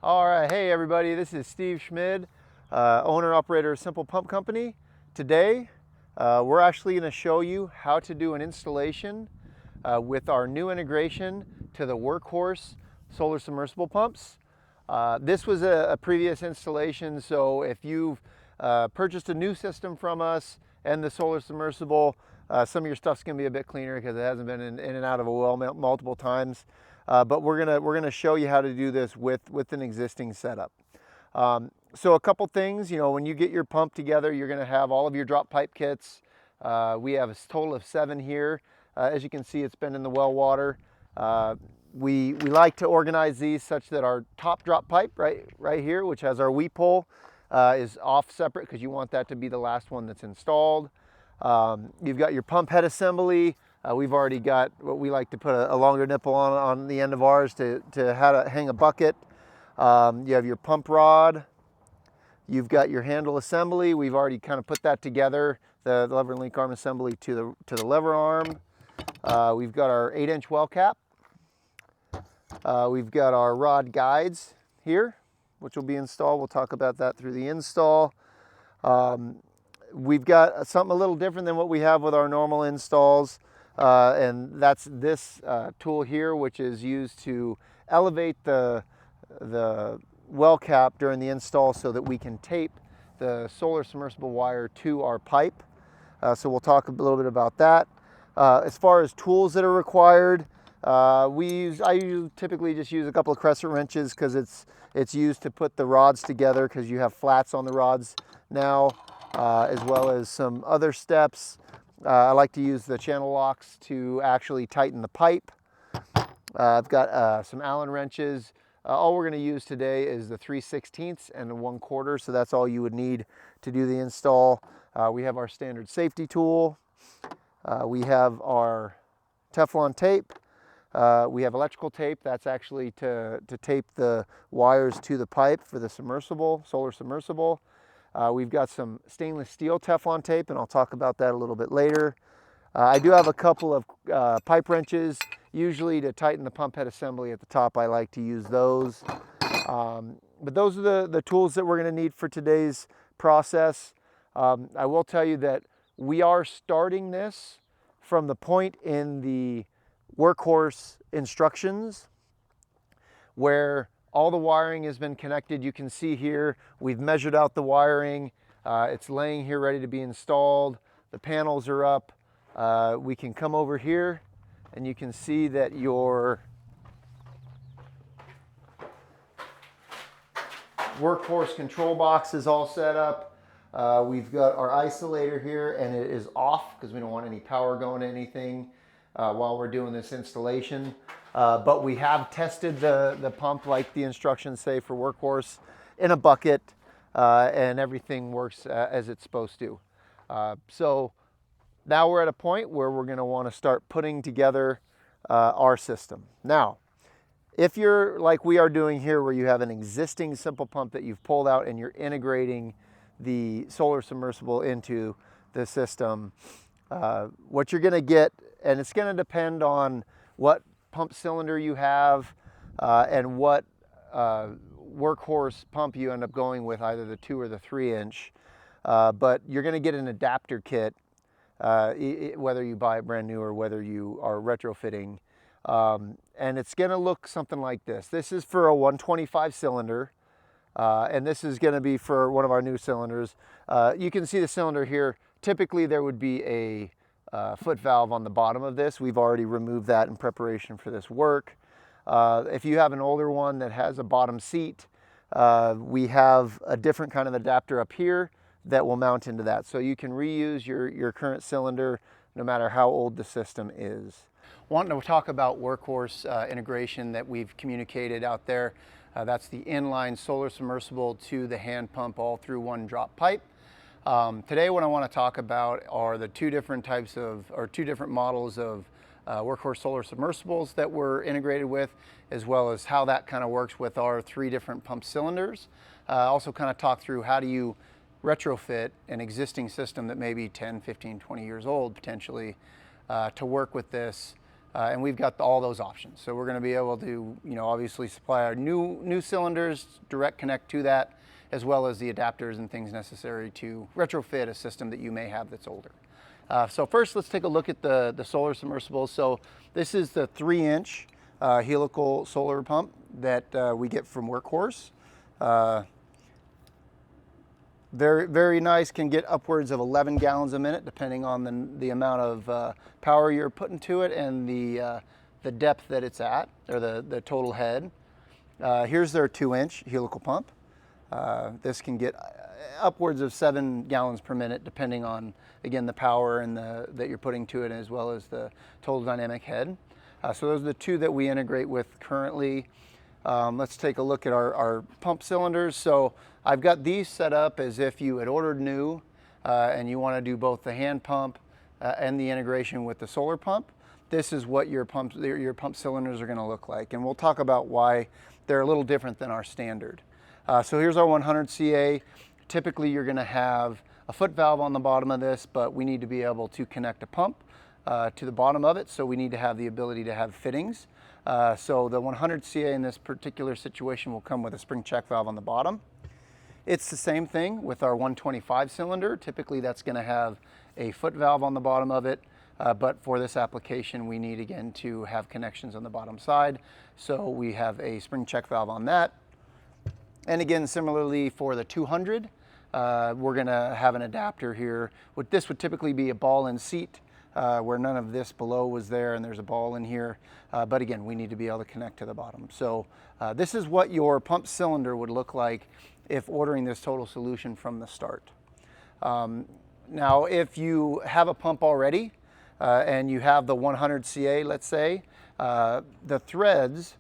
All right, hey everybody, this is Steve Schmid, owner-operator of Simple Pump Company. Today, we're actually going to show you how to do an installation with our new integration to the Workhorse solar submersible pumps. This was a previous installation, so if you've purchased a new system from us and the solar submersible, some of your stuff's going to be a bit cleaner because it hasn't been in and out of a well multiple times. But we're gonna show you how to do this with an existing setup. So a couple things, when you get your pump together, you're gonna have all of your drop pipe kits. We have a total of 7 here. As you can see, it's been in the well water. We like to organize these such that our top drop pipe right here, which has our weep hole, is off separate because you want that to be the last one that's installed. You've got your pump head assembly. We've already got what we like to put a longer nipple on the end of ours to hang a bucket. You have your pump rod. You've got your handle assembly. We've already kind of put that together, the lever and link arm assembly to the lever arm. We've got our 8-inch well cap. We've got our rod guides here, which will be installed. We'll talk about that through the install. We've got something a little different than what we have with our normal installs. And that's this tool here, which is used to elevate the well cap during the install so that we can tape the solar submersible wire to our pipe. So we'll talk a little bit about that. As far as tools that are required, I typically just use a couple of crescent wrenches because it's used to put the rods together because you have flats on the rods now, as well as some other steps. I like to use the channel locks to actually tighten the pipe. I've got some Allen wrenches. All we're going to use today is the 3/16 and the 1/4, so that's all you would need to do the install. We have our standard safety tool. We have our Teflon tape. We have electrical tape. That's actually to tape the wires to the pipe for the submersible, solar submersible. We've got some stainless steel Teflon tape, and I'll talk about that a little bit later. I do have a couple of pipe wrenches, usually to tighten the pump head assembly at the top. I like to use those. But those are the tools that we're going to need for today's process. I will tell you that we are starting this from the point in the Workhorse instructions where all the wiring has been connected. You can see here, we've measured out the wiring. It's laying here ready to be installed. The panels are up. We can come over here and you can see that your Workhorse control box is all set up. We've got our isolator here and it is off because we don't want any power going to anything while we're doing this installation. But we have tested the pump like the instructions say for Workhorse in a bucket, and everything works as it's supposed to. So now we're at a point where we're going to want to start putting together our system. Now, if you're like we are doing here, where you have an existing Simple Pump that you've pulled out and you're integrating the solar submersible into the system, what you're going to get, and it's going to depend on what pump cylinder you have and what Workhorse pump you end up going with, either the 2 or the 3-inch. But you're going to get an adapter kit, whether you buy it brand new or whether you are retrofitting. And it's going to look something like this. This is for a 125 cylinder, and this is going to be for one of our new cylinders. You can see the cylinder here. Typically there would be a foot valve on the bottom of this. We've already removed that in preparation for this work. If you have an older one that has a bottom seat, we have a different kind of adapter up here that will mount into that. So you can reuse your current cylinder no matter how old the system is. Wanting to talk about Workhorse integration that we've communicated out there. That's the inline solar submersible to the hand pump all through one drop pipe. Today what I want to talk about are the two different models of Workhorse solar submersibles that we're integrated with, as well as how that kind of works with our 3 different pump cylinders. Also kind of talk through how do you retrofit an existing system that may be 10, 15, 20 years old potentially to work with this And we've got all those options. So we're going to be able to, obviously supply our new cylinders, direct connect to that, as well as the adapters and things necessary to retrofit a system that you may have that's older. So first, let's take a look at the solar submersible. So this is the 3-inch helical solar pump that we get from Workhorse. Very, very nice, can get upwards of 11 gallons a minute, depending on the amount of power you're putting to it and the depth that it's at, or the total head. Here's their 2-inch helical pump. This can get upwards of 7 gallons per minute, depending on, again, the power and that you're putting to it, as well as the total dynamic head. So those are the two that we integrate with currently. Let's take a look at our pump cylinders. So I've got these set up as if you had ordered new and you want to do both the hand pump and the integration with the solar pump. This is what your pump cylinders are going to look like, and we'll talk about why they're a little different than our standard. So here's our 100 CA. Typically you're going to have a foot valve on the bottom of this, but we need to be able to connect a pump to the bottom of it, so we need to have the ability to have fittings. So the 100 CA in this particular situation will come with a spring check valve on the bottom. It's the same thing with our 125 cylinder. Typically that's going to have a foot valve on the bottom of it, but for this application we need, again, to have connections on the bottom side. So we have a spring check valve on that. And again, similarly for the 200, we're going to have an adapter here. This would typically be a ball and seat, where none of this below was there, and there's a ball in here. But again, we need to be able to connect to the bottom. So this is what your pump cylinder would look like if ordering this total solution from the start. Now, if you have a pump already and you have the 100 CA, let's say, the threads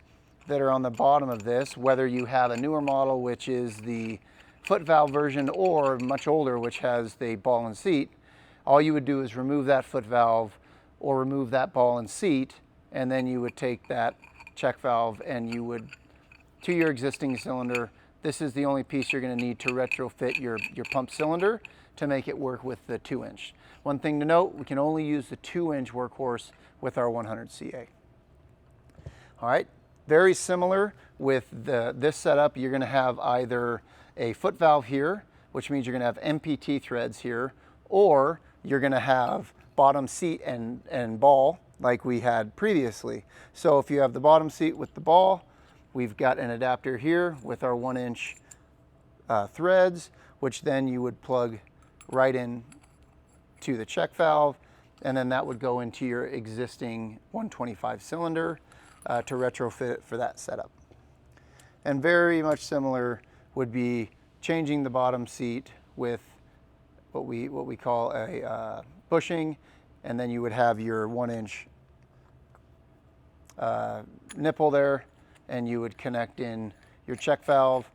that are on the bottom of this, whether you have a newer model, which is the foot valve version, or much older, which has the ball and seat, all you would do is remove that foot valve or remove that ball and seat, and then you would take that check valve and you would, to your existing cylinder, this is the only piece you're going to need to retrofit your pump cylinder to make it work with the 2-inch. One thing to note, we can only use the 2-inch Workhorse with our 100 CA. All right, very similar with this setup. You're going to have either a foot valve here, which means you're going to have MPT threads here, or you're going to have bottom seat and ball like we had previously. So if you have the bottom seat with the ball, we've got an adapter here with our 1-inch threads, which then you would plug right in to the check valve, and then that would go into your existing 125 cylinder to retrofit it for that setup. And very much similar would be changing the bottom seat with what we call a bushing, and then you would have your 1-inch nipple there, and you would connect in your check valve.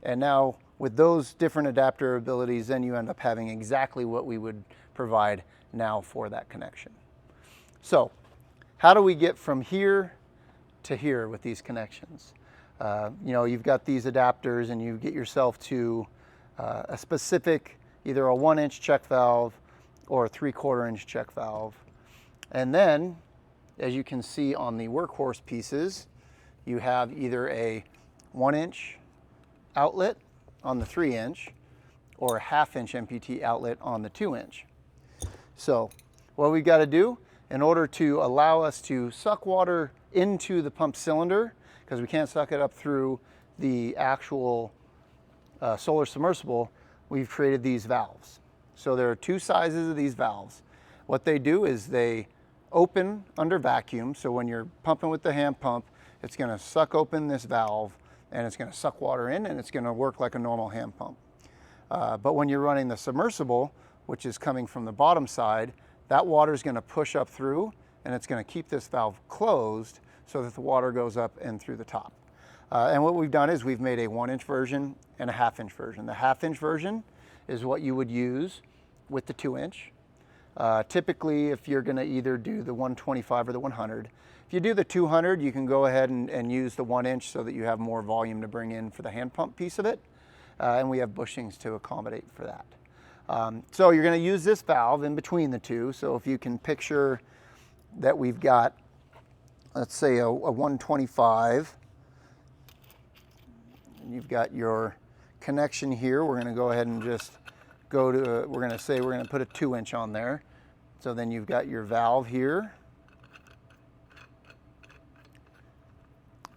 And now with those different adapter abilities, then you end up having exactly what we would provide now for that connection. So how do we get from here to here with these connections? You've got these adapters, and you get yourself to a specific, either a 1-inch check valve or a 3/4-inch check valve. And then, as you can see on the Workhorse pieces, you have either a 1-inch outlet on the 3-inch or a 1/2-inch MPT outlet on the 2-inch. So what we've got to do in order to allow us to suck water into the pump cylinder, because we can't suck it up through the actual solar submersible, we've created these valves. So there are two sizes of these valves. What they do is they open under vacuum. So when you're pumping with the hand pump, it's going to suck open this valve, and it's going to suck water in, and it's going to work like a normal hand pump. But when you're running the submersible, which is coming from the bottom side, that water is going to push up through, and it's going to keep this valve closed so that the water goes up and through the top. And what we've done is we've made a 1-inch version and a 1/2-inch version. The 1/2-inch version is what you would use with the 2-inch. Typically, if you're going to either do the 125 or the 100, if you do the 200, you can go ahead and use the 1-inch so that you have more volume to bring in for the hand pump piece of it. And we have bushings to accommodate for that. So you're going to use this valve in between the two. So if you can picture that we've got let's say a 125. And you've got your connection here. We're going to go ahead and just go to, we're going to put a 2-inch on there. So then you've got your valve here.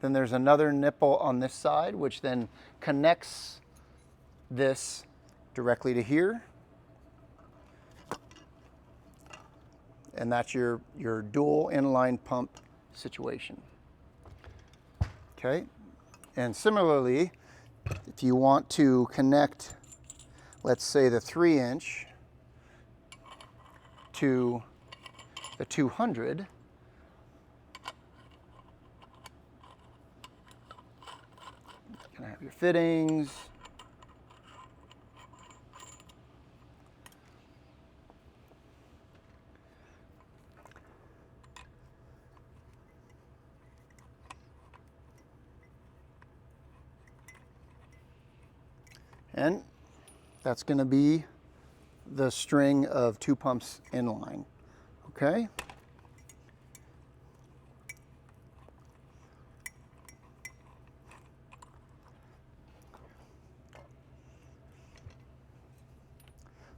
Then there's another nipple on this side, which then connects this directly to here. And that's your dual inline pump situation. Okay. And similarly, if you want to connect, let's say the 3-inch to the 200, you can have your fittings. And that's going to be the string of 2 pumps inline. Okay.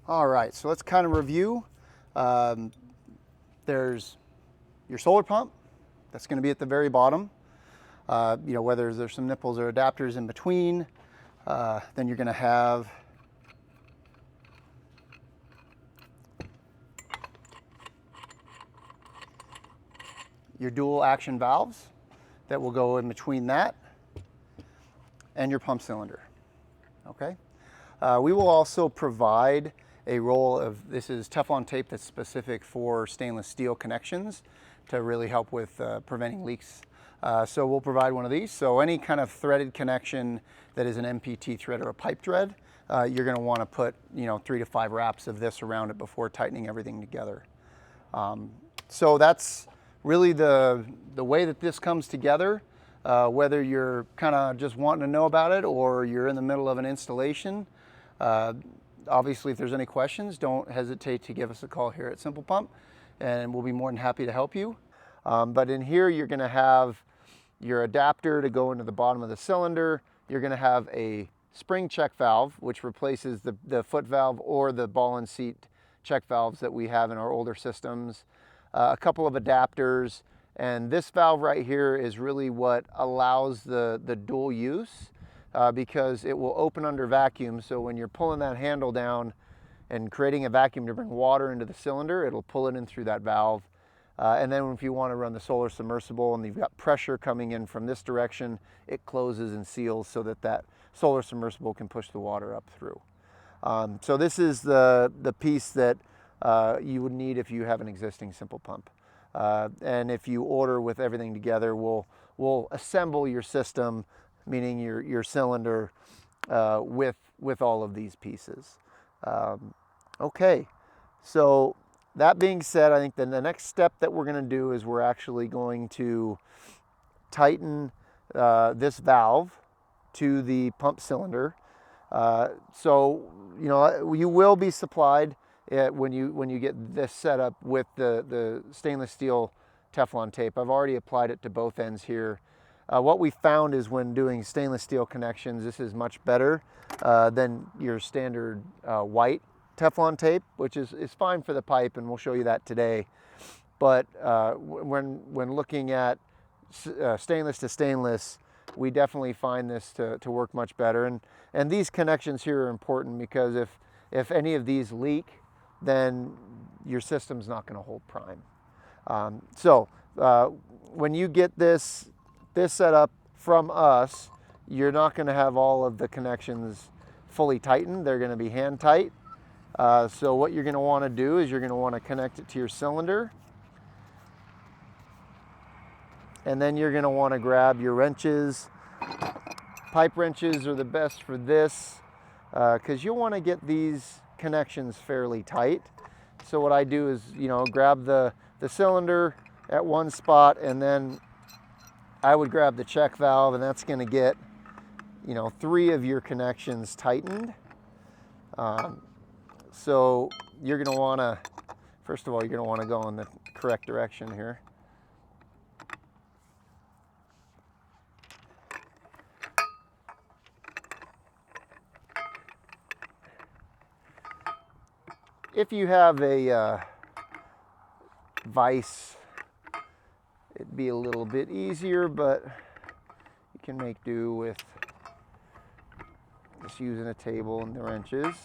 All right, so let's kind of review. There's your solar pump. That's going to be at the very bottom. You know, whether there's some nipples or adapters in between. Then you're going to have your dual action valves that will go in between that and your pump cylinder. Okay. We will also provide a roll of, this is Teflon tape that's specific for stainless steel connections to really help with preventing leaks. So we'll provide one of these. So any kind of threaded connection that is an MPT thread or a pipe thread, you're going to want to put, you know, 3 to 5 wraps of this around it before tightening everything together. So that's really the way that this comes together. Whether you're kind of just wanting to know about it or you're in the middle of an installation, obviously if there's any questions, don't hesitate to give us a call here at Simple Pump and we'll be more than happy to help you. But in here you're going to have your adapter to go into the bottom of the cylinder. You're going to have a spring check valve, which replaces the foot valve or the ball and seat check valves that we have in our older systems. A couple of adapters, and this valve right here is really what allows the dual use because it will open under vacuum. So when you're pulling that handle down and creating a vacuum to bring water into the cylinder, it'll pull it in through that valve. And then if you want to run the solar submersible and you've got pressure coming in from this direction, it closes and seals so that that solar submersible can push the water up through. So this is the piece that you would need if you have an existing Simple Pump. And if you order with everything together, we'll assemble your system, meaning your cylinder, with all of these pieces. Okay, so that being said, I think then the next step that we're going to do is we're actually going to tighten this valve to the pump cylinder. So, you know, you will be supplied when you get this set up with the stainless steel Teflon tape. I've already applied it to both ends here. What we found is when doing stainless steel connections, this is much better than your standard white Teflon tape, which is fine for the pipe, and we'll show you that today. But when looking at stainless to stainless, we definitely find this to work much better. And these connections here are important because if any of these leak, then your system's not going to hold prime. So when you get this set up from us, you're not going to have all of the connections fully tightened. They're going to be hand tight. So what you're going to want to do is you're going to want to connect it to your cylinder. And then you're going to want to grab your wrenches. Pipe wrenches are the best for this because you'll want to get these connections fairly tight. So what I do is, you know, grab the cylinder at one spot, and then I would grab the check valve, and that's going to get, you know, 3 of your connections tightened. So you're going to want to, first of all, you're going to want to go in the correct direction here. if you have a vise, it'd be a little bit easier, but you can make do with just using a table and the wrenches.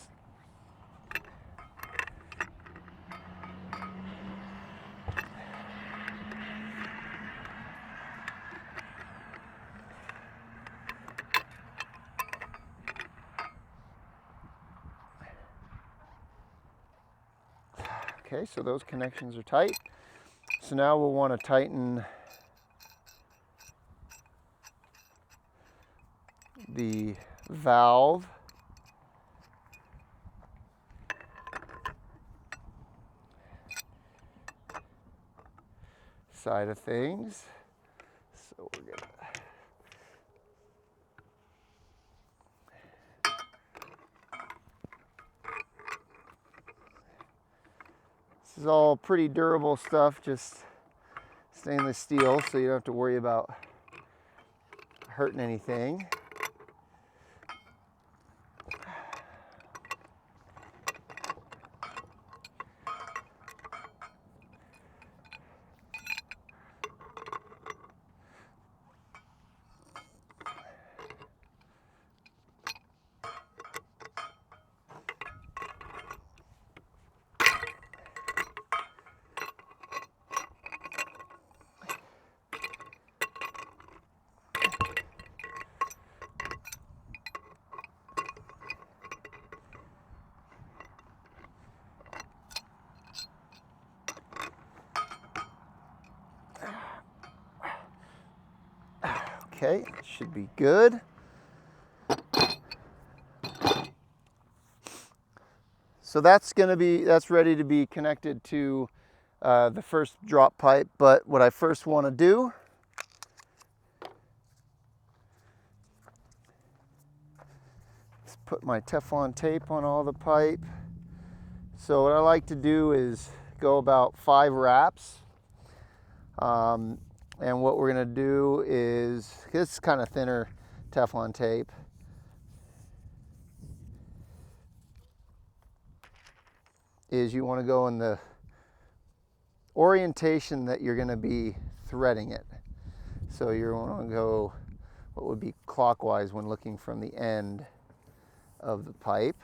Okay, so those connections are tight. So now we'll want to tighten the valve side of things. So we're gonna this is all pretty durable stuff, just stainless steel, so you don't have to worry about hurting anything. Okay, it should be good. So that's ready to be connected to the first drop pipe. But what I first want to do is put my Teflon tape on all the pipe. So what I like to do is go about 5 wraps. And what we're going to do is, this is kind of thinner Teflon tape, is you want to go in the orientation that you're going to be threading it. So you want to go what would be clockwise when looking from the end of the pipe.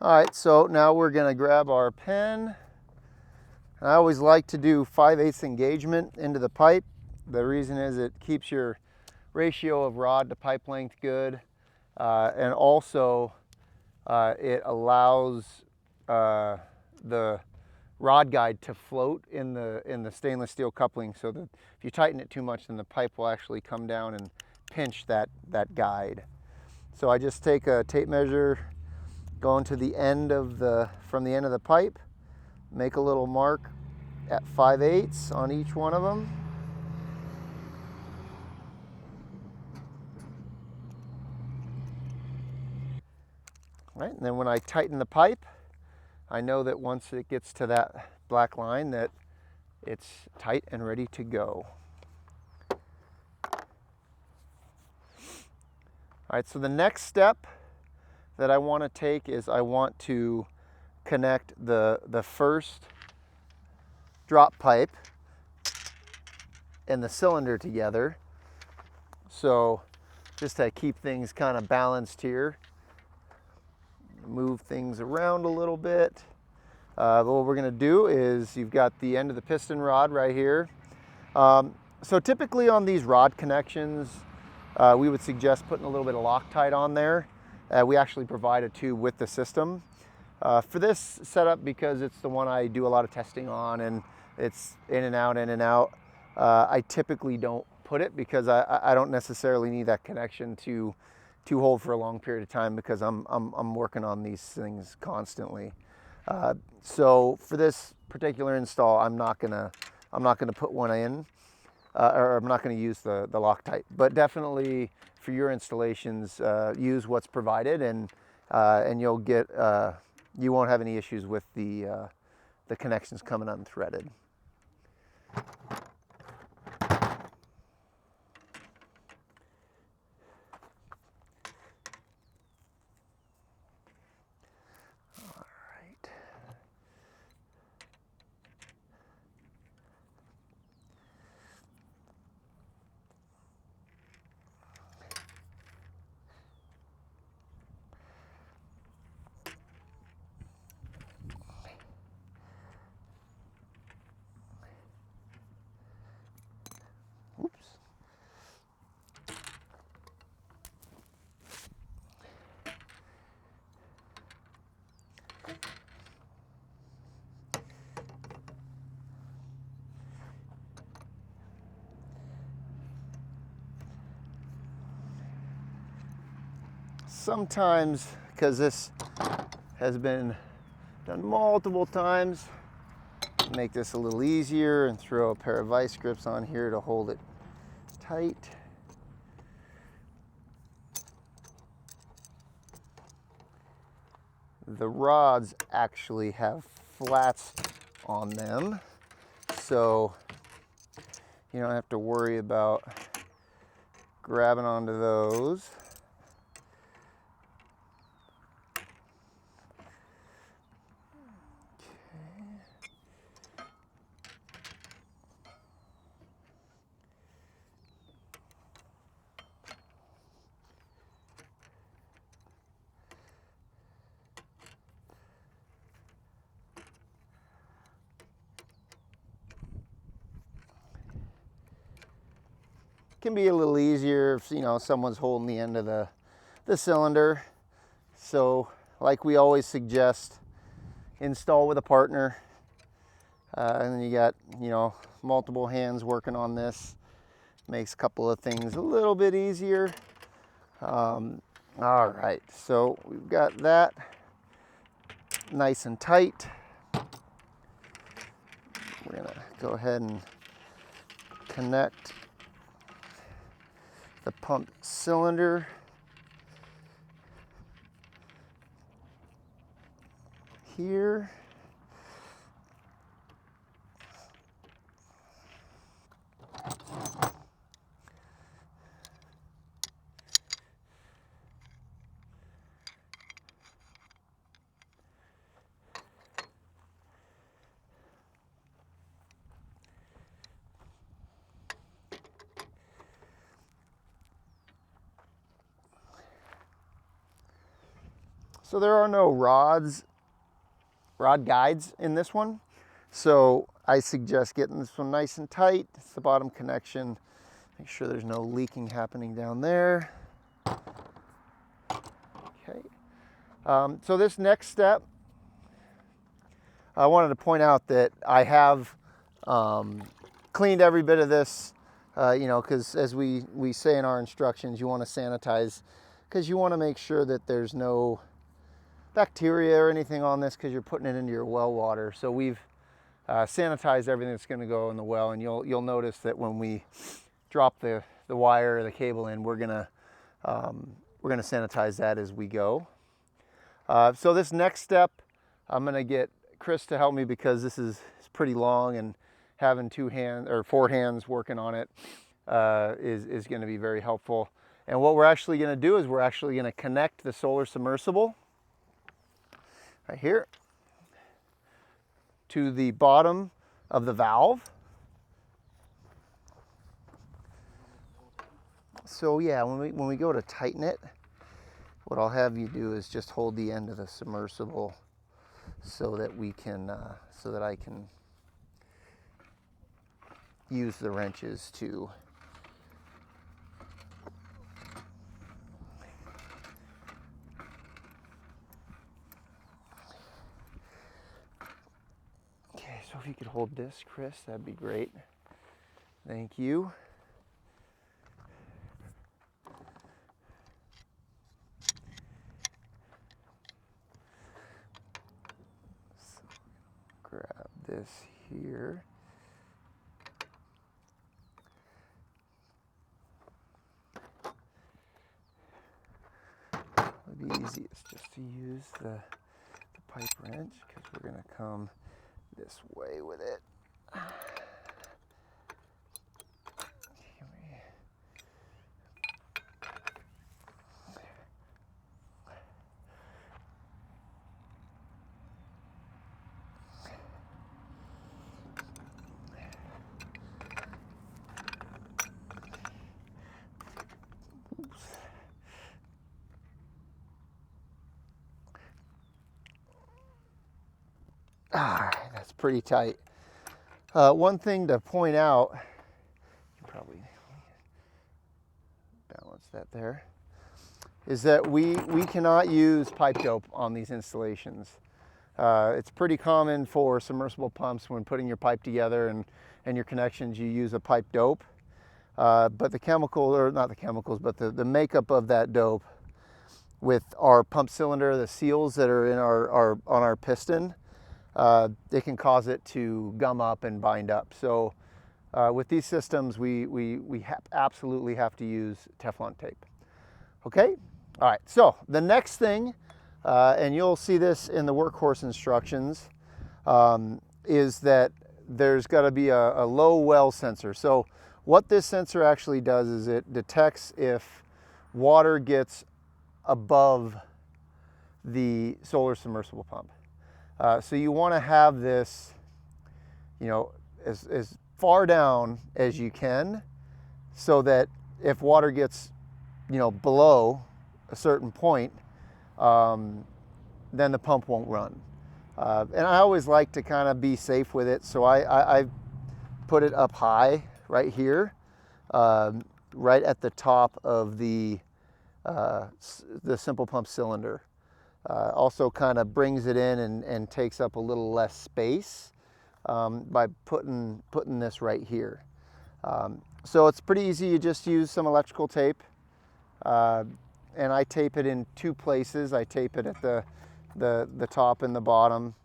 All right, so now we're going to grab our pen. I always like to do 5/8 engagement into the pipe. The reason is it keeps your ratio of rod to pipe length good, and also it allows the rod guide to float in the stainless steel coupling, so that if you tighten it too much, then the pipe will actually come down and pinch that guide. So I just take a tape measure, going to the end of from the end of the pipe, make a little mark at 5/8 on each one of them. All right, and then when I tighten the pipe, I know that once it gets to that black line that it's tight and ready to go. All right, so the next step that I want to take is I want to connect the first drop pipe and the cylinder together. So just to keep things kind of balanced here, move things around a little bit. But what we're going to do is, you've got the end of the piston rod right here. So typically on these rod connections, we would suggest putting a little bit of Loctite on there. We actually provide a tube with the system. For this setup, because it's the one I do a lot of testing on and it's in and out, I typically don't put it, because I don't necessarily need that connection to hold for a long period of time, because I'm working on these things constantly. So for this particular install, I'm not gonna put one in, or I'm not gonna use the Loctite. But definitely for your installations, use what's provided, and you'll get you won't have any issues with the connections coming unthreaded. Oops. Sometimes, because this has been done multiple times, make this a little easier and throw a pair of vice grips on here to hold it tight. The rods actually have flats on them, so you don't have to worry about grabbing onto those. Can be a little easier if, you know, someone's holding the end of the cylinder. So like we always suggest, install with a partner, and then you got, you know, multiple hands working on this. Makes a couple of things a little bit easier. All right, so we've got that nice and tight. We're gonna go ahead and connect the pump cylinder here. So there are no rod guides in this one. So I suggest getting this one nice and tight. It's the bottom connection. Make sure there's no leaking happening down there. Okay. So this next step, I wanted to point out that I have cleaned every bit of this, you know, because as we say in our instructions, you want to sanitize, because you want to make sure that there's no bacteria or anything on this, because you're putting it into your well water. So we've sanitized everything that's going to go in the well, and you'll notice that when we drop the wire or the cable in, we're gonna sanitize that as we go. So this next step, I'm gonna get Chris to help me, because this is pretty long, and having 4 hands working on it is going to be very helpful. And what we're actually going to do is we're actually going to connect the solar submersible right here to the bottom of the valve. So yeah, when we go to tighten it, what I'll have you do is just hold the end of the submersible so that we can, so that I can use the wrenches to so if you could hold this, Chris, that'd be great. Thank you. this here. It'd be easiest just to use the pipe wrench because we're going to come this way with it. All right, that's pretty tight. One thing to point out, you can probably balance that there, is that we cannot use pipe dope on these installations. It's pretty common for submersible pumps when putting your pipe together and your connections, you use a pipe dope. But the chemical, or not the chemicals, but the makeup of that dope with our pump cylinder, the seals that are in on our piston, it can cause it to gum up and bind up. So with these systems, we absolutely have to use Teflon tape. Okay, all right, so the next thing, and you'll see this in the Workhorse instructions, is that there's got to be a low well sensor. So what this sensor actually does is it detects if water gets above the solar submersible pump. So you want to have this, you know, as far down as you can, so that if water gets, you know, below a certain point, then the pump won't run. And I always like to kind of be safe with it, so I put it up high right here, right at the top of the Simple Pump cylinder. Also kind of brings it in and takes up a little less space by putting this right here. So it's pretty easy. You just use some electrical tape, and I tape it in two places. I tape it at the top and the bottom,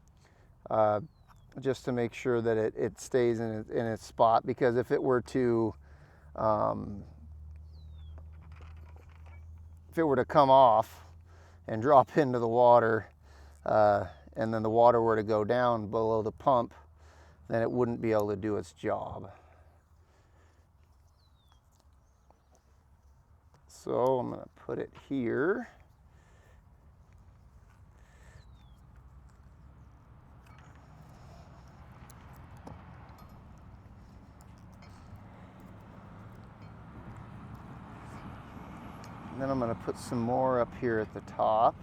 just to make sure that it stays in its spot, because if it were to come off and drop into the water, and then the water were to go down below the pump, then it wouldn't be able to do its job. So I'm going to put it here. And then I'm going to put some more up here at the top,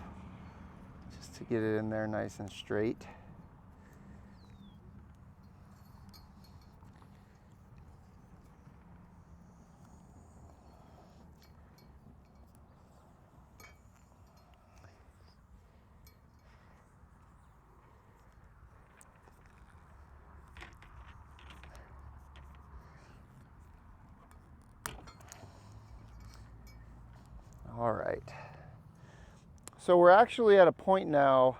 just to get it in there nice and straight. All right, so we're actually at a point now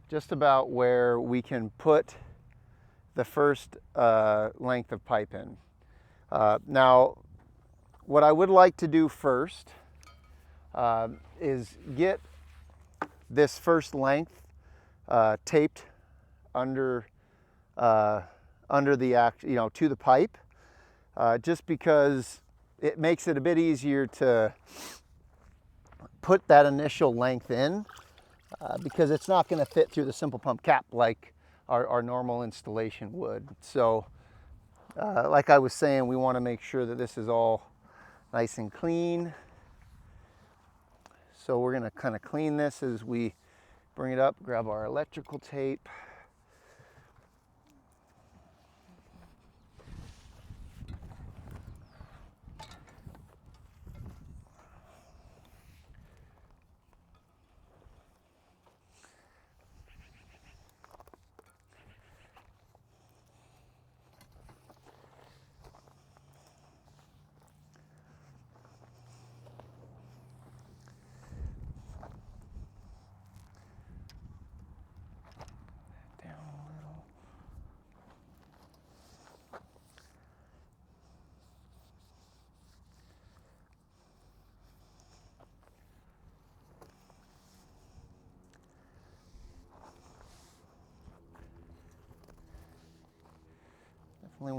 just about where we can put the first length of pipe in. Now, what I would like to do first is get this first length taped under the to the pipe, just because it makes it a bit easier to put that initial length in, because it's not going to fit through the Simple Pump cap like our normal installation would. So like I was saying, we want to make sure that this is all nice and clean. So we're going to kind of clean this as we bring it up, grab our electrical tape.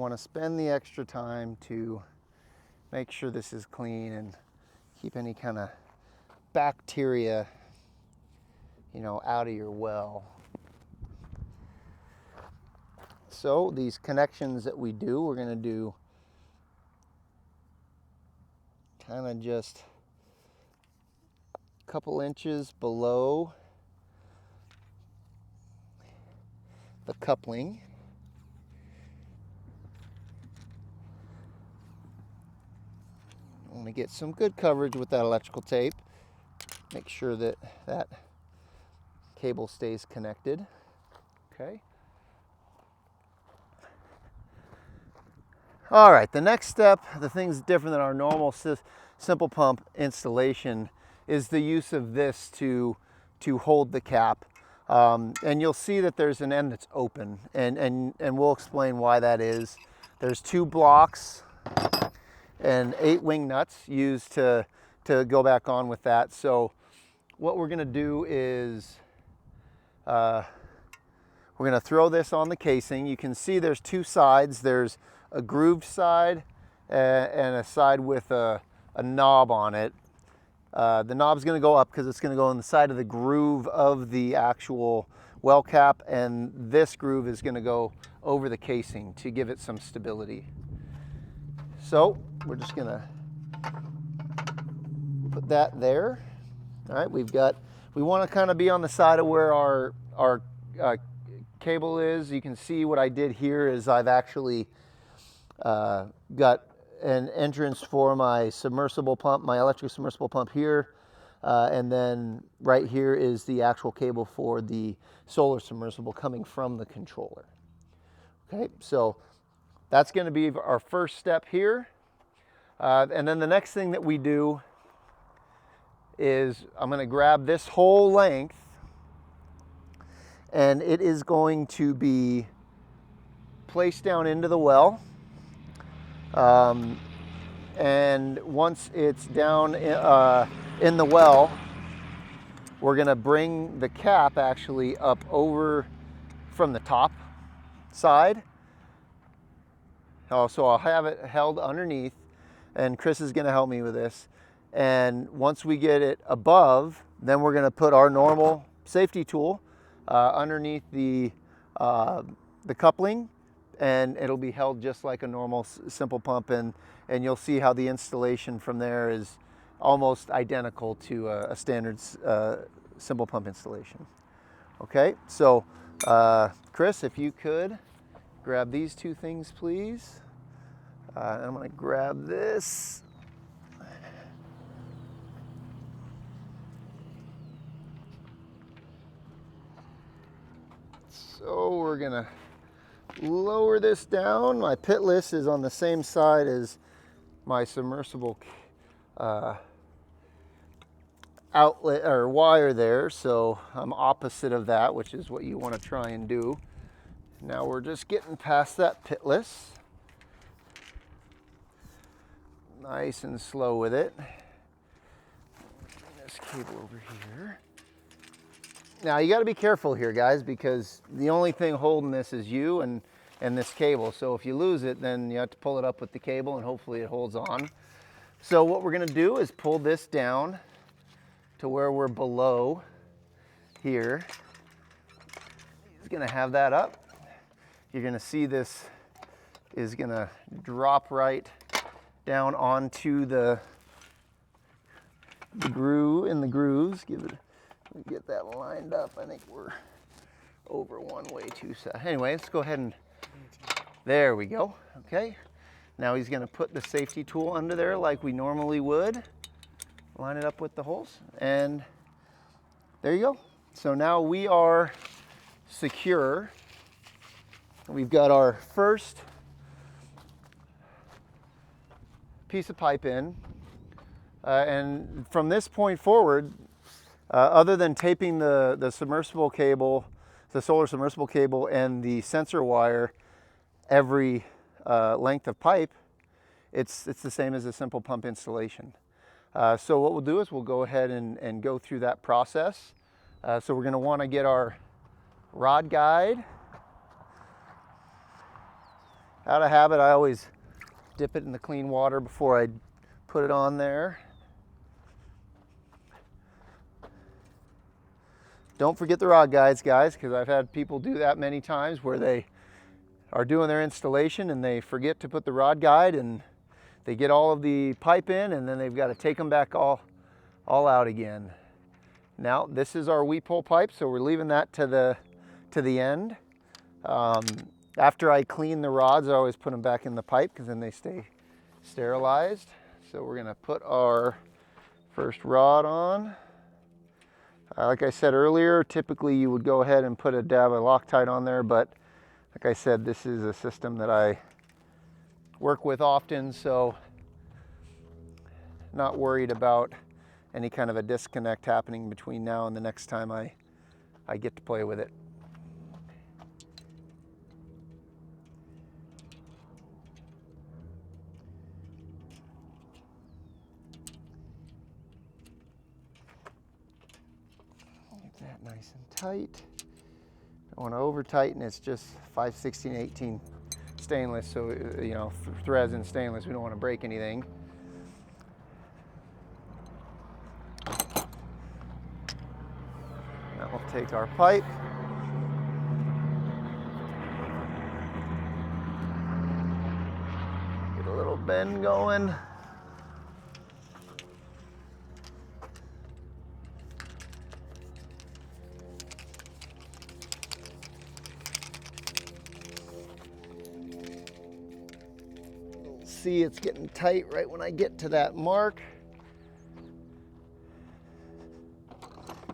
want to spend the extra time to make sure this is clean and keep any kind of bacteria, you know, out of your well. So these connections that we do, we're going to do kind of just a couple inches below the coupling. I want to get some good coverage with that electrical tape. Make sure that that cable stays connected. Okay. All right, the next step, the thing's different than our normal simple pump installation, is the use of this to hold the cap. And you'll see that there's an end that's open, and we'll explain why that is. There's 2 blocks and 8 wing nuts used to go back on with that. So what we're gonna do is we're gonna throw this on the casing. You can see there's 2 sides. There's a grooved side and a side with a knob on it. The knob's going to go up because it's going to go on the side of the groove of the actual well cap, and this groove is going to go over the casing to give it some stability. So we're just going to put that there. All right, we want to kind of be on the side of where our cable is. You can see what I did here is I've actually got an entrance for my submersible pump, my electric submersible pump here, and then right here is the actual cable for the solar submersible coming from the controller. Okay, so that's going to be our first step here, and then the next thing that we do is I'm going to grab this whole length, and it is going to be placed down into the well. And once it's down in the well, we're going to bring the cap actually up over from the top side. So I'll have it held underneath, and Chris is going to help me with this. And once we get it above, then we're going to put our normal safety tool underneath the coupling, and it'll be held just like a normal simple pump, and you'll see how the installation from there is almost identical to a standard simple pump installation. Okay, so Chris, if you could grab these 2 things, please. I'm going to grab this. So we're going to lower this down. My pitless is on the same side as my submersible outlet or wire there, so I'm opposite of that, which is what you want to try and do. Now we're just getting past that pitless. Nice and slow with it. Bring this cable over here. Now you got to be careful here, guys, because the only thing holding this is you and this cable. So if you lose it, then you have to pull it up with the cable, and hopefully it holds on. So what we're going to do is pull this down to where we're below here. He's going to have that up. You're going to see this is going to drop right down onto the groove in the grooves. Get that lined up. I think we're over one way too fast. Anyway, let's go ahead and, there we go. Okay, now he's going to put the safety tool under there like we normally would. Line it up with the holes, and there you go. So now we are secure. We've got our first piece of pipe in, and from this point forward, other than taping the submersible cable, the solar submersible cable, and the sensor wire every length of pipe, it's the same as a simple pump installation. So what we'll do is we'll go ahead and go through that process. So we're going to want to get our rod guide Out of habit, I always dip it in the clean water before I put it on there. Don't forget the rod guides, guys, because I've had people do that many times where they are doing their installation and they forget to put the rod guide, and they get all of the pipe in, and then they've got to take them back all out again. Now, this is our weep hole pipe, so we're leaving that to the end. After I clean the rods, I always put them back in the pipe because then they stay sterilized. So we're gonna put our first rod on. Like I said earlier, typically you would go ahead and put a dab of Loctite on there, but like I said, this is a system that I work with often, so not worried about any kind of a disconnect happening between now and the next time I get to play with it. That nice and tight. Don't want to over tighten. It's just 5/16/18 stainless, so you know, threads in stainless, we don't want to break anything. Now we'll take our pipe, get a little bend going. See, it's getting tight right when I get to that mark.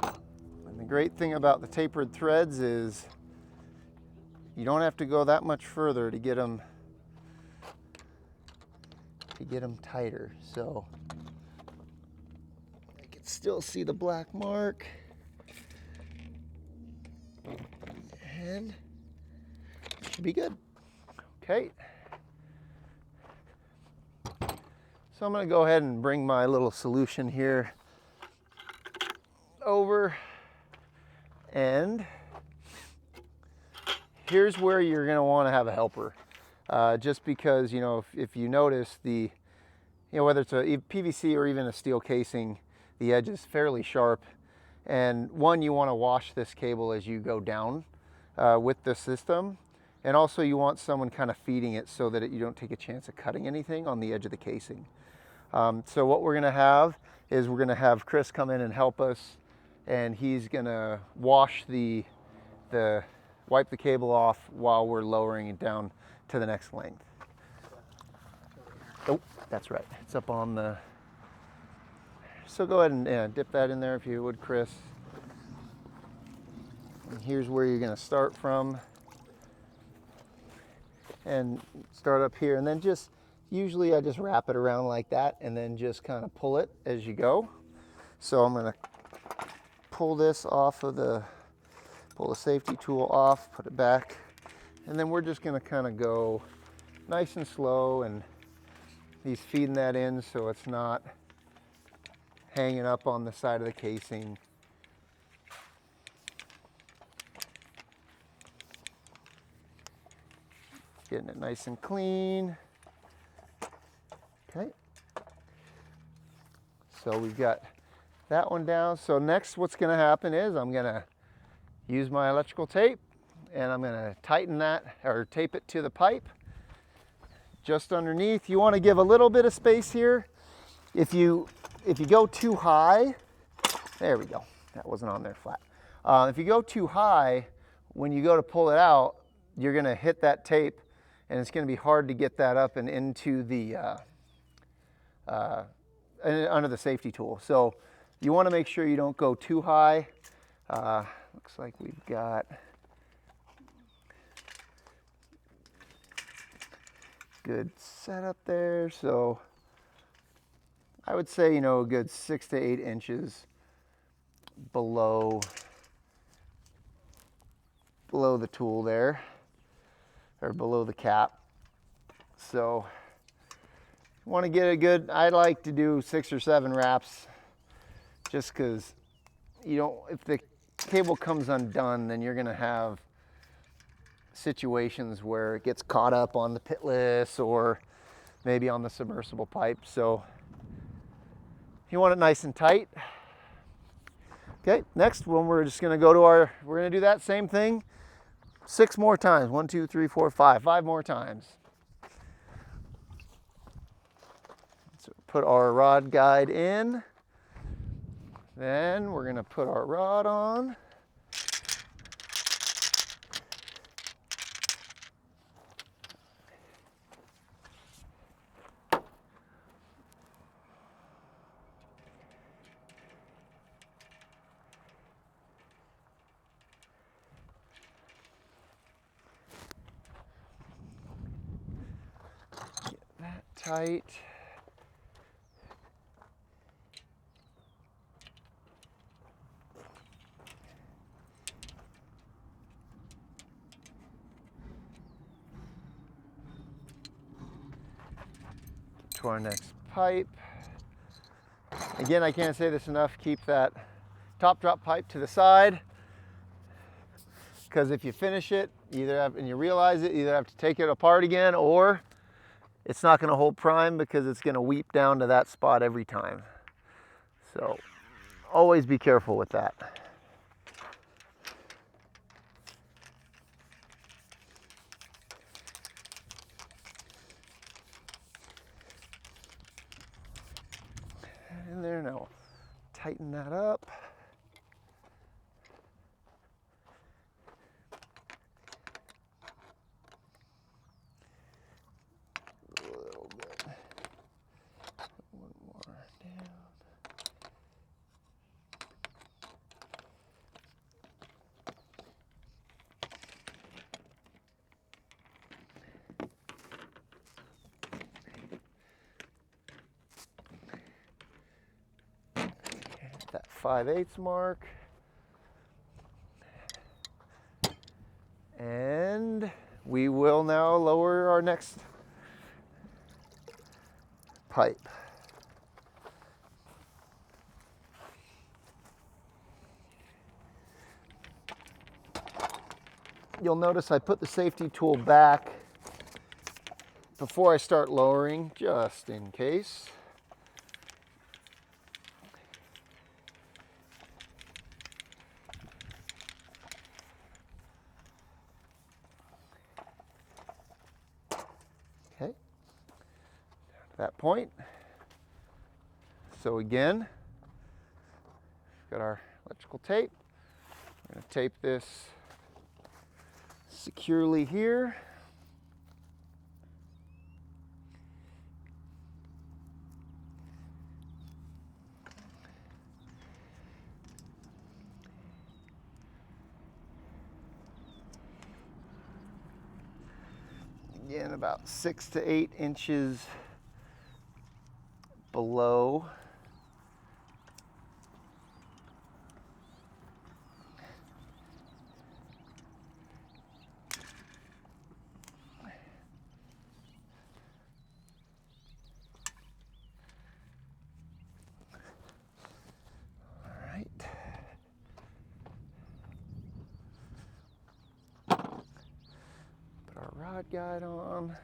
And the great thing about the tapered threads is you don't have to go that much further to get them tighter. So I can still see the black mark, and it should be good. Okay. So I'm going to go ahead and bring my little solution here over, and here's where you're going to want to have a helper, just because, you know, if you notice the, you know, whether it's a PVC or even a steel casing, the edge is fairly sharp, and one, you want to wash this cable as you go down with the system, and also you want someone kind of feeding it so that you don't take a chance of cutting anything on the edge of the casing. So what we're going to have is we're going to have Chris come in and help us, and he's going to wash wipe the cable off while we're lowering it down to the next length. Oh, that's right. It's up on the... So go ahead and dip that in there if you would, Chris. And here's where you're going to start from. And start up here, and then just... Usually I just wrap it around like that and then just kind of pull it as you go. So I'm going to pull this off of pull the safety tool off, put it back, and then we're just going to kind of go nice and slow, and he's feeding that in so it's not hanging up on the side of the casing. Getting it nice and clean. Okay, so we've got that one down. So next what's going to happen is I'm going to use my electrical tape, and I'm going to tighten that, or tape it to the pipe just underneath. You want to give a little bit of space here. If you go too high, there we go, that wasn't on there flat. If you go too high, when you go to pull it out, you're going to hit that tape, and it's going to be hard to get that up and into the under the safety tool. So you want to make sure you don't go too high. Looks like we've got good setup there. So I would say, you know, a good 6 to 8 inches below the tool there, or below the cap. So want to get a good, I like to do 6 or 7 wraps, just because you don't, if the cable comes undone, then you're going to have situations where it gets caught up on the pitless or maybe on the submersible pipe. So you want it nice and tight. Okay, next one we're just gonna go to we're gonna do that same thing 6 more times. 1, 2, 3, 4, 5. 5 more times. So put our rod guide in. Then we're gonna put our rod on. Get that tight. To our next pipe. Again, I can't say this enough, keep that top drop pipe to the side, because if you finish it, and you realize it, you either have to take it apart again, or it's not going to hold prime because it's going to weep down to that spot every time. So always be careful with that. In there now, tighten that up. A little bit. One more down. That 5/8 mark. And we will now lower our next pipe. You'll notice I put the safety tool back before I start lowering, just in case. Okay, down to that point. So again, we've got our electrical tape. We're going to tape this securely here. Again, about 6 to 8 inches below. All right. Put our rod guide on.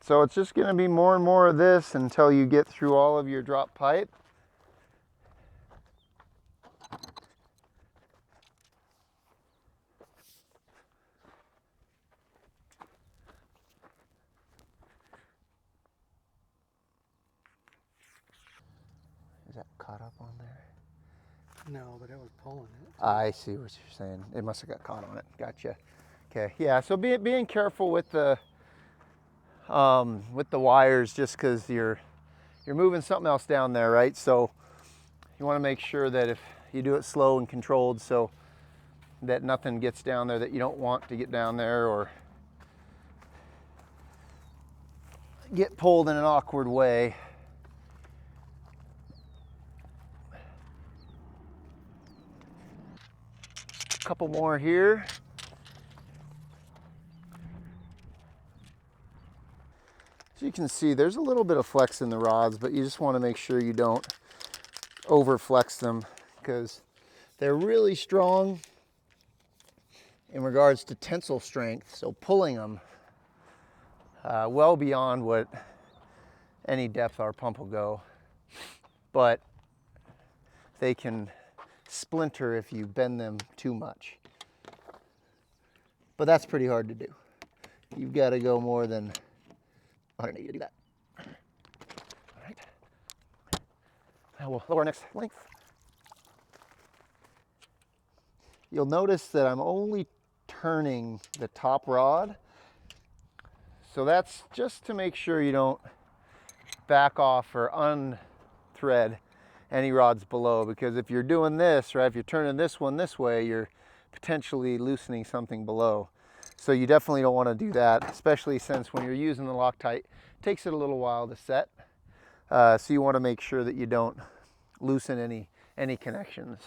So it's just going to be more and more of this until you get through all of your drop pipe. Is that caught up on there? No, but it was pulling it. I see what you're saying. It must have got caught on it. Gotcha. Okay, yeah. So being careful with the wires, just because you're moving something else down there, right? So you want to make sure that if you do it slow and controlled, so that nothing gets down there that you don't want to get down there, or get pulled in an awkward way. couple more here. As you can see, there's a little bit of flex in the rods, but you just want to make sure you don't over flex them because they're really strong in regards to tensile strength. So pulling them well beyond what any depth our pump will go, but they can splinter if you bend them too much. But that's pretty hard to do. You've got to go more than 180 to do that. All right. Now we'll lower our next length. You'll notice that I'm only turning the top rod. So that's just to make sure you don't back off or unthread any rods below, because if you're doing this, right, if you're turning this one this way, you're potentially loosening something below. So you definitely don't want to do that, especially since when you're using the Loctite, it takes it a little while to set. So you want to make sure that you don't loosen any connections.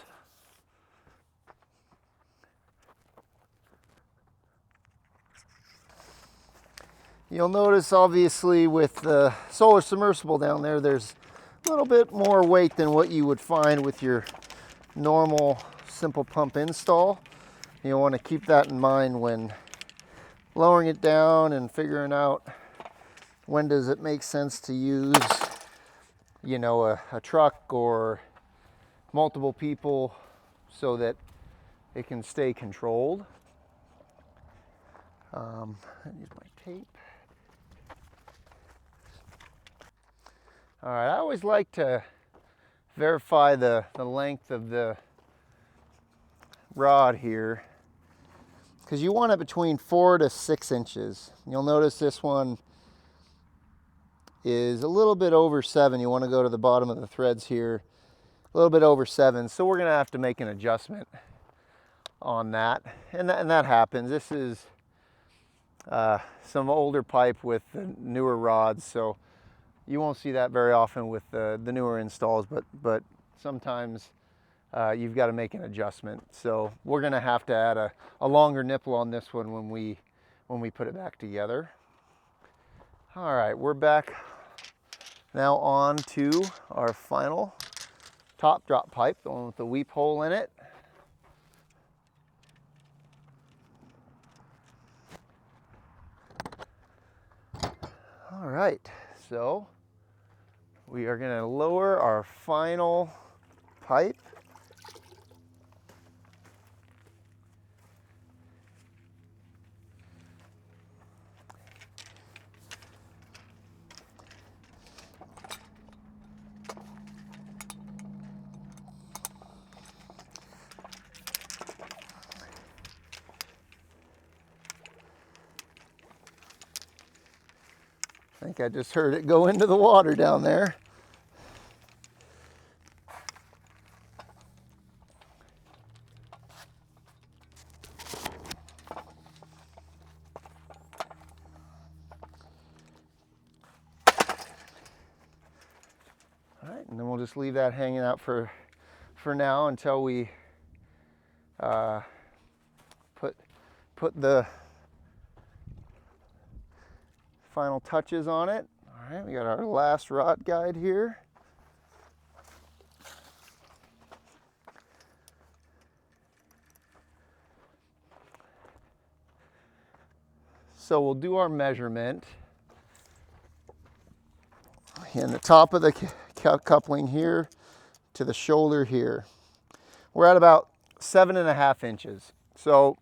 You'll notice obviously with the solar submersible down there, there's a little bit more weight than what you would find with your normal simple pump install. You want to keep that in mind when lowering it down and figuring out when does it make sense to use, you know, a truck or multiple people so that it can stay controlled. I use my tape. All right, I always like to verify the length of the rod here, because you want it between 4 to 6 inches. You'll notice this one is a little bit over 7. You want to go to the bottom of the threads here, a little bit over 7. So we're going to have to make an adjustment on that. And that happens. This is some older pipe with the newer rods, so you won't see that very often with the newer installs, but sometimes you've got to make an adjustment. So we're going to have to add a longer nipple on this one when we put it back together. All right, we're back now on to our final top drop pipe, the one with the weep hole in it. All right, so we are going to lower our final pipe. I think I just heard it go into the water down there. All right, and then we'll just leave that hanging out for now until we put the final touches on it. All right, we got our last rod guide here. So we'll do our measurement. And the top of the coupling here to the shoulder here, we're at about 7.5 inches. So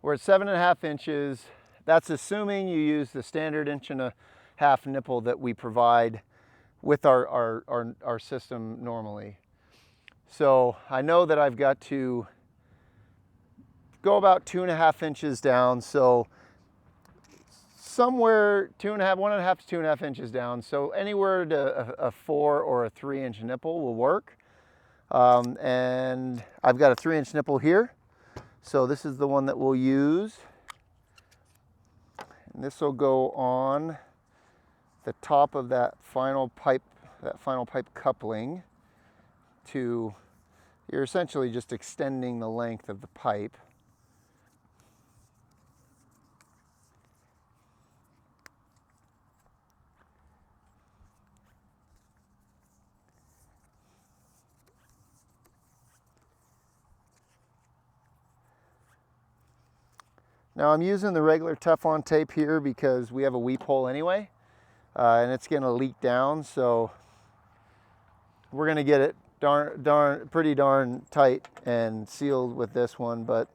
we're at 7.5 inches. That's assuming you use the standard 1.5 nipple that we provide with our system normally. So I know that I've got to go about 2.5 inches down. So somewhere 1.5 to 2.5 inches down. So anywhere to a 4 or a 3-inch nipple will work. And I've got a 3-inch nipple here. So this is the one that we'll use. And this will go on the top of that final pipe coupling to, you're essentially just extending the length of the pipe. Now I'm using the regular Teflon tape here because we have a weep hole anyway, and it's going to leak down, so we're going to get it pretty darn tight and sealed with this one. But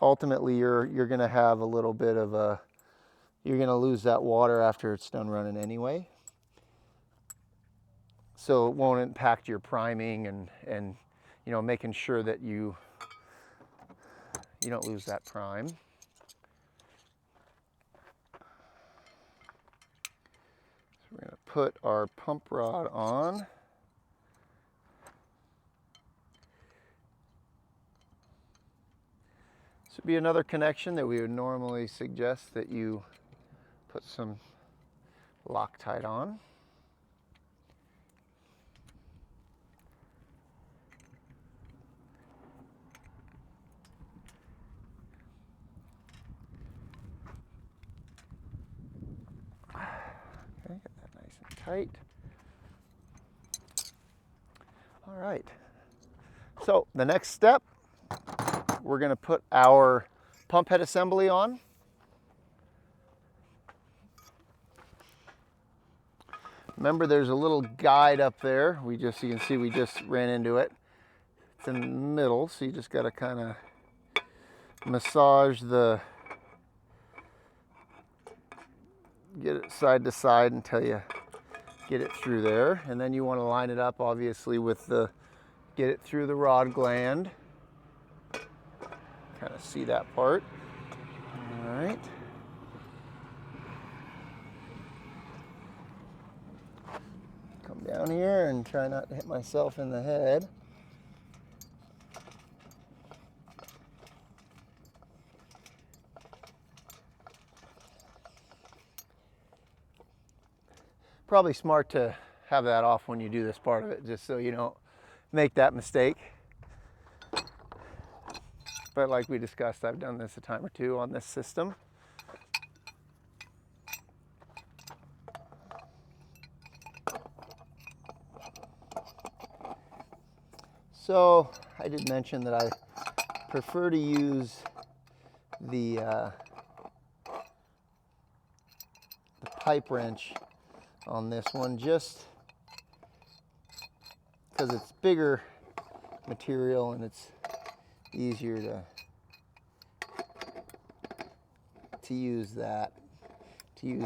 ultimately you're going to have a little bit of a, you're going to lose that water after it's done running anyway, so it won't impact your priming and you know, making sure that you don't lose that prime. So we're going to put our pump rod on. This would be another connection that we would normally suggest that you put some Loctite on. Okay, get that nice and tight. All right. So the next step, we're going to put our pump head assembly on. Remember, there's a little guide up there. You can see we just ran into it. It's in the middle, so you just got to kind of massage get it side to side until you get it through there. And then you want to line it up, obviously, with get it through the rod gland. Kind of see that part. All right. Come down here and try not to hit myself in the head. Probably smart to have that off when you do this part of it, just so you don't make that mistake. But like we discussed, I've done this a time or two on this system. So I did mention that I prefer to use the pipe wrench on this one, just because it's bigger material and it's easier to use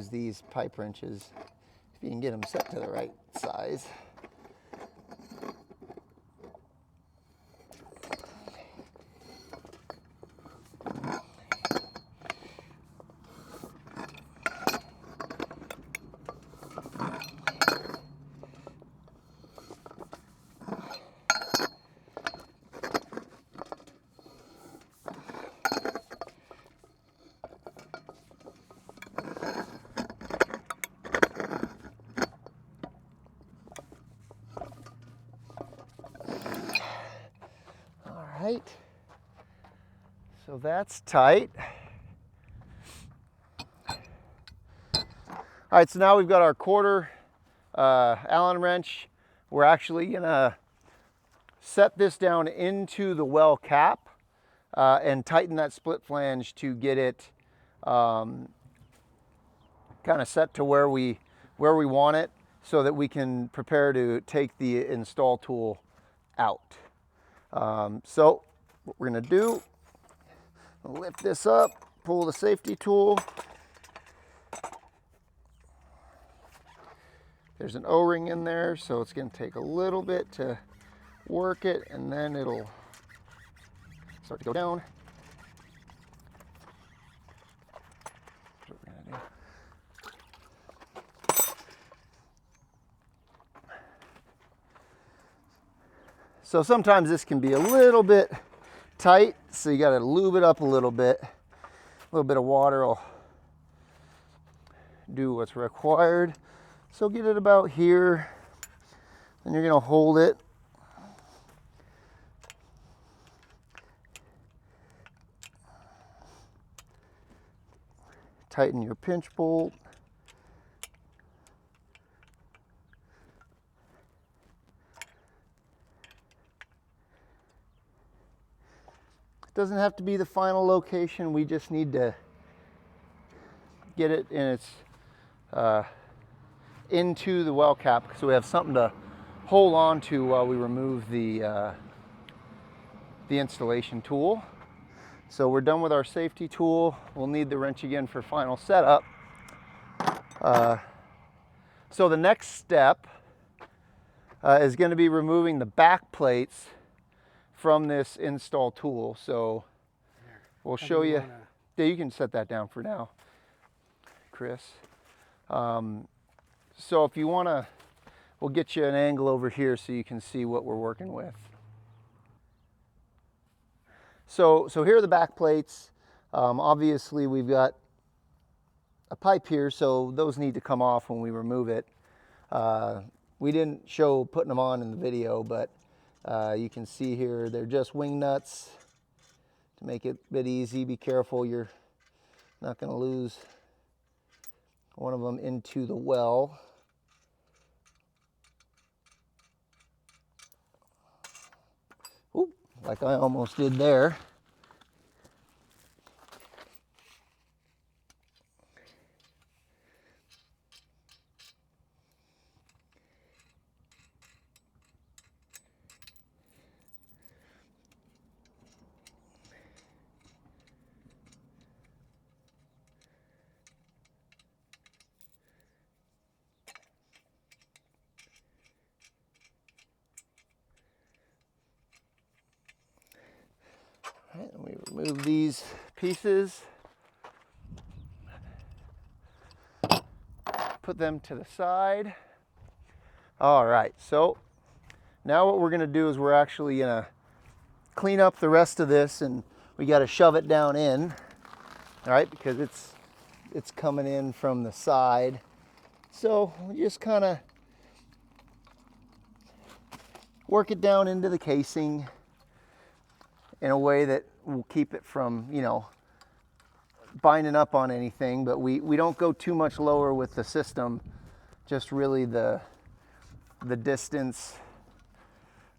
these pipe wrenches if you can get them set to the right size. Right, so that's tight. All right, so now we've got our quarter Allen wrench. We're actually gonna set this down into the well cap and tighten that split flange to get it kind of set to where we want it, so that we can prepare to take the install tool out. So what we're going to do, lift this up, pull the safety tool. There's an O-ring in there, so it's going to take a little bit to work it, and then it'll start to go down. That's what we're going to do. So sometimes this can be a little bit tight, so you got to lube it up a little bit. A little bit of water will do what's required. So get it about here, and you're going to hold it Tighten your pinch bolt. It doesn't have to be the final location. We just need to get it in its into the well cap so we have something to hold on to while we remove the installation tool. So we're done with our safety tool. We'll need the wrench again for final setup. So the next step is going to be removing the back plates from this install tool. So we'll show you. Yeah, you can set that down for now, Chris. So if you want to, we'll get you an angle over here so you can see what we're working with. So here are the back plates. Obviously we've got a pipe here, so those need to come off when we remove it. We didn't show putting them on in the video, but you can see here they're just wing nuts to make it a bit easy. Be careful, you're not going to lose one of them into the well. Ooh, like I almost did there. All right, we remove these pieces, put them to the side. All right, so now what we're going to do is we're actually going to clean up the rest of this, and we got to shove it down in, all right, because it's coming in from the side. So we just kind of work it down into the casing in a way that will keep it from, you know, binding up on anything, but we don't go too much lower with the system, just really the distance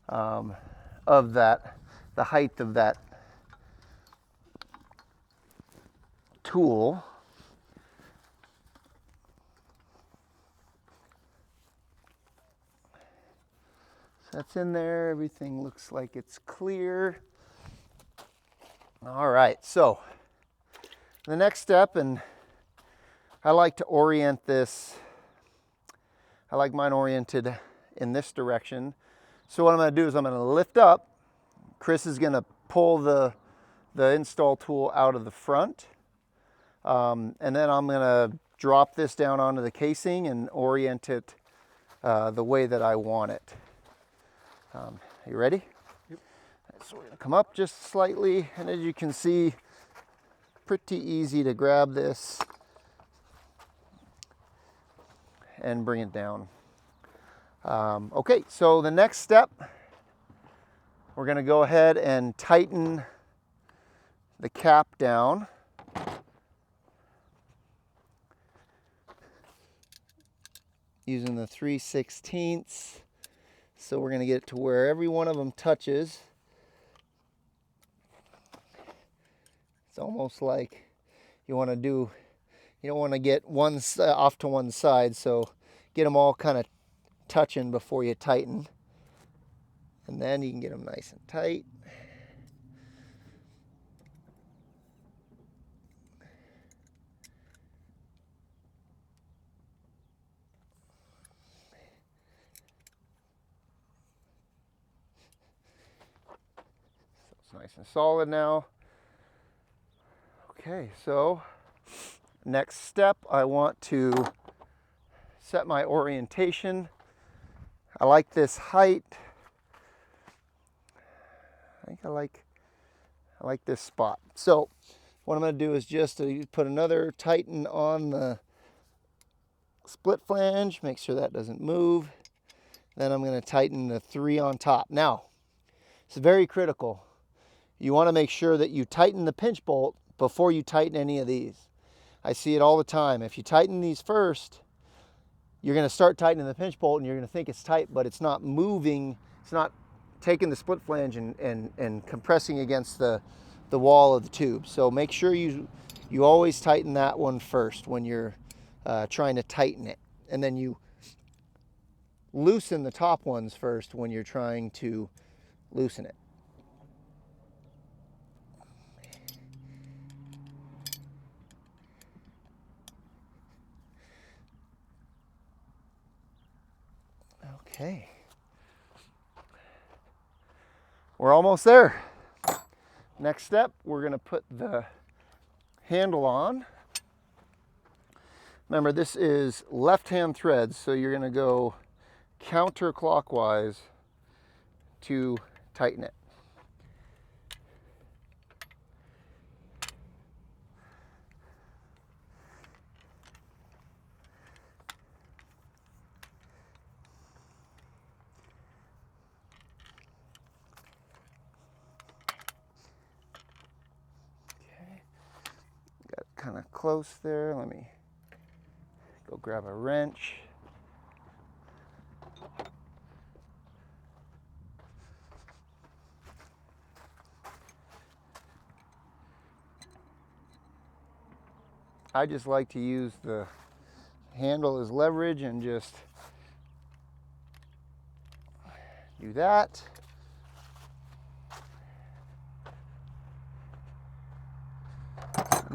of that, the height of that tool. So that's in there, everything looks like it's clear. All right, so the next step, and I like to orient this, I like mine oriented in this direction. So what I'm going to do is I'm going to lift up. Chris is going to pull the install tool out of the front. And then I'm going to drop this down onto the casing and orient it the way that I want it. You ready? So we're going to come up just slightly, and as you can see, pretty easy to grab this and bring it down. Okay, so the next step, we're going to go ahead and tighten the cap down. Using the 3/16. So we're going to get it to where every one of them touches. It's almost like you want to do, you don't want to get one off to one side, so get them all kind of touching before you tighten. And then you can get them nice and tight. So it's nice and solid now. Okay, so next step, I want to set my orientation. I like this height. I think I like this spot. So what I'm going to do is just put another tighten on the split flange, make sure that doesn't move. Then I'm going to tighten the 3 on top. Now, it's very critical. You want to make sure that you tighten the pinch bolt before you tighten any of these. I see it all the time. If you tighten these first, you're going to start tightening the pinch bolt and you're going to think it's tight, but it's not moving. It's not taking the split flange and compressing against the wall of the tube. So make sure you always tighten that one first when you're trying to tighten it. And then you loosen the top ones first when you're trying to loosen it. Okay. We're almost there. Next step, we're going to put the handle on. Remember, this is left-hand threads, so you're going to go counterclockwise to tighten it. Kind of close there. Let me go grab a wrench. I just like to use the handle as leverage and just do that.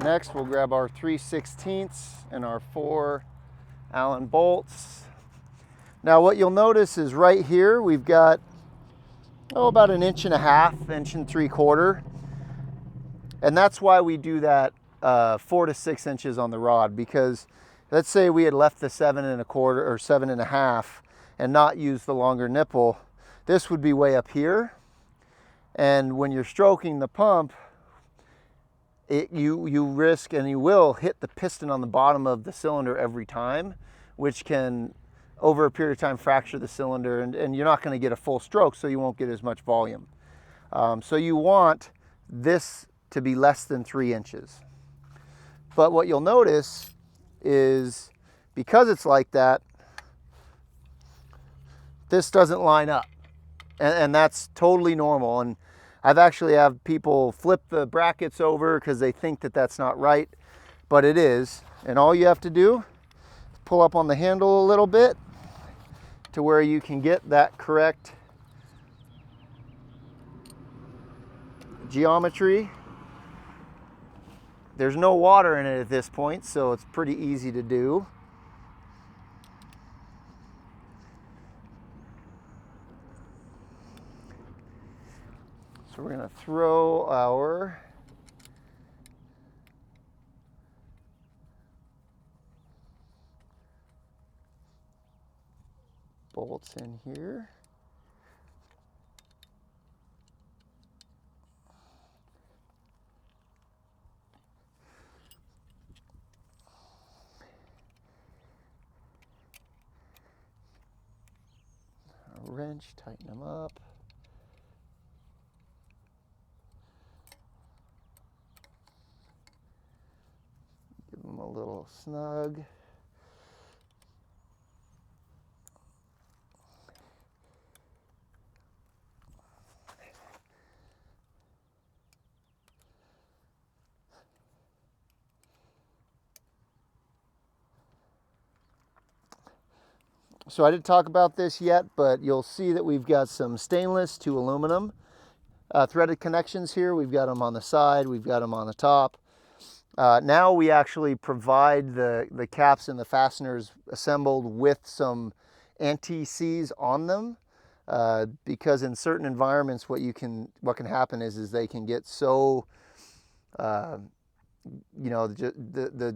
Next, we'll grab our 3/16 and our 4 Allen bolts. Now what you'll notice is right here, we've got, about 1.5 inches, 1 3/4. And that's why we do that 4 to 6 inches on the rod, because let's say we had left the 7 1/4 or 7 1/2 and not used the longer nipple, this would be way up here. And when you're stroking the pump, you risk and you will hit the piston on the bottom of the cylinder every time, which can, over a period of time, fracture the cylinder, and you're not going to get a full stroke, so you won't get as much volume. So you want this to be less than 3 inches. But what you'll notice is, because it's like that, this doesn't line up, and that's totally normal. And I've actually had people flip the brackets over because they think that that's not right, but it is. And all you have to do is pull up on the handle a little bit to where you can get that correct geometry. There's no water in it at this point, so it's pretty easy to do. So we're going to throw our bolts in here. A wrench, tighten them up. Give them a little snug. So I didn't talk about this yet, but you'll see that we've got some stainless to aluminum threaded connections here. We've got them on the side, we've got them on the top. Now we actually provide the caps and the fasteners assembled with some anti-seize on them, because in certain environments what can happen is they can get so the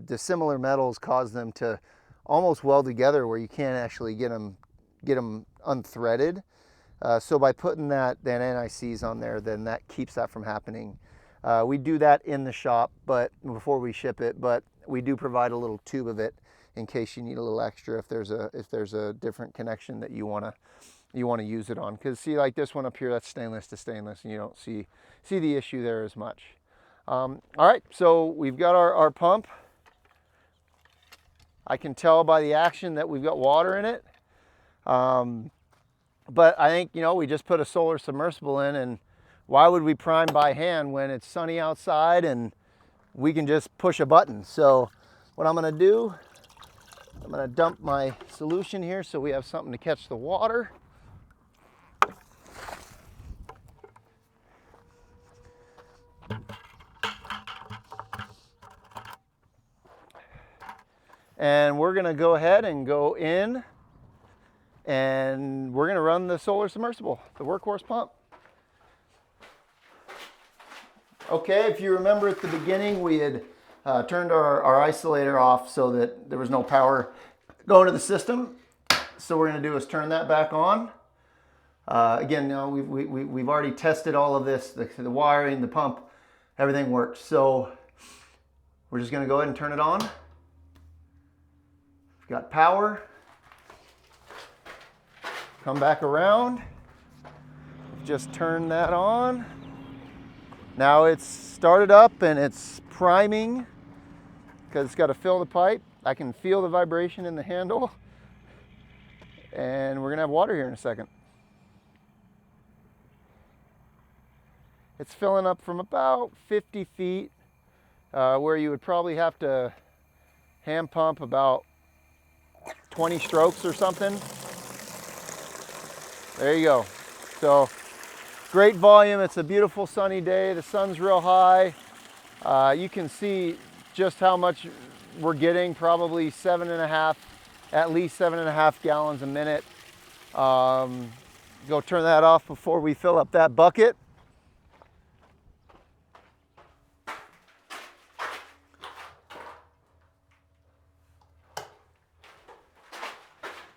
dissimilar metals cause them to almost weld together where you can't actually get them unthreaded. So by putting that anti-seize on there, then that keeps that from happening. We do that in the shop, but before we ship it, but we do provide a little tube of it in case you need a little extra if there's a different connection that you want to use it on. Because see, like this one up here, that's stainless to stainless, and you don't see the issue there as much. All right, so we've got our pump. I can tell by the action that we've got water in it. But I think, you know, we just put a solar submersible in, and why would we prime by hand when it's sunny outside and we can just push a button? So what I'm going to do, I'm going to dump my solution here so we have something to catch the water. And we're going to go ahead and go in, and we're going to run the solar submersible, the Workhorse pump. Okay, if you remember at the beginning, we had turned our isolator off so that there was no power going to the system. So what we're going to do is turn that back on. Again, now we've already tested all of this, the wiring, the pump, everything works. So we're just going to go ahead and turn it on. We've got power. Come back around. Just turn that on. Now it's started up and it's priming because it's got to fill the pipe. I can feel the vibration in the handle. And we're going to have water here in a second. It's filling up from about 50 feet, where you would probably have to hand pump about 20 strokes or something. There you go. So great volume. It's a beautiful sunny day. The sun's real high. You can see just how much we're getting, probably at least 7.5 gallons a minute. Go turn that off before we fill up that bucket.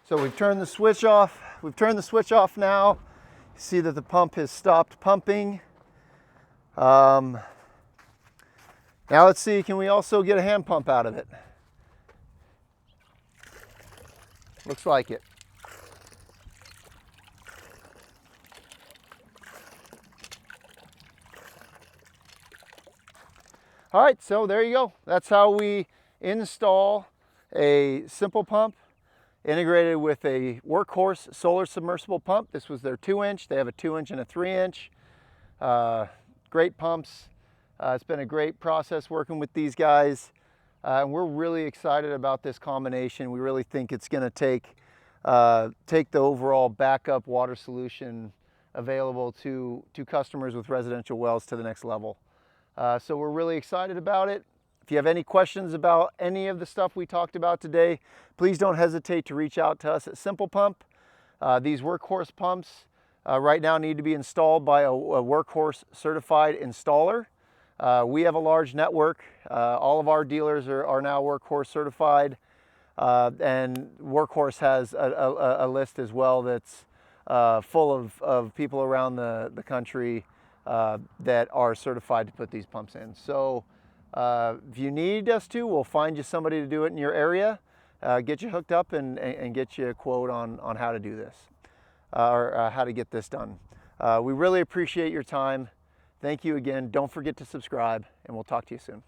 So we've turned the switch off. We've turned the switch off now. You see that the pump has stopped pumping. Now let's see, can we also get a hand pump out of it? Looks like it. All right, so there you go. That's how we install a Simple Pump integrated with a Workhorse solar submersible pump. This was their 2-inch. They have a 2-inch and a 3-inch. Great pumps. It's been a great process working with these guys. And we're really excited about this combination. We really think it's going to take the overall backup water solution available to customers with residential wells to the next level. So we're really excited about it. If you have any questions about any of the stuff we talked about today, please don't hesitate to reach out to us at Simple Pump. These Workhorse pumps right now need to be installed by a Workhorse certified installer. We have a large network. All of our dealers are now Workhorse certified. And Workhorse has a list as well that's full of people around the country that are certified to put these pumps in. So if you need us to, we'll find you somebody to do it in your area, get you hooked up and get you a quote on how to do this, or how to get this done. We really appreciate your time. Thank you again. Don't forget to subscribe, and we'll talk to you soon.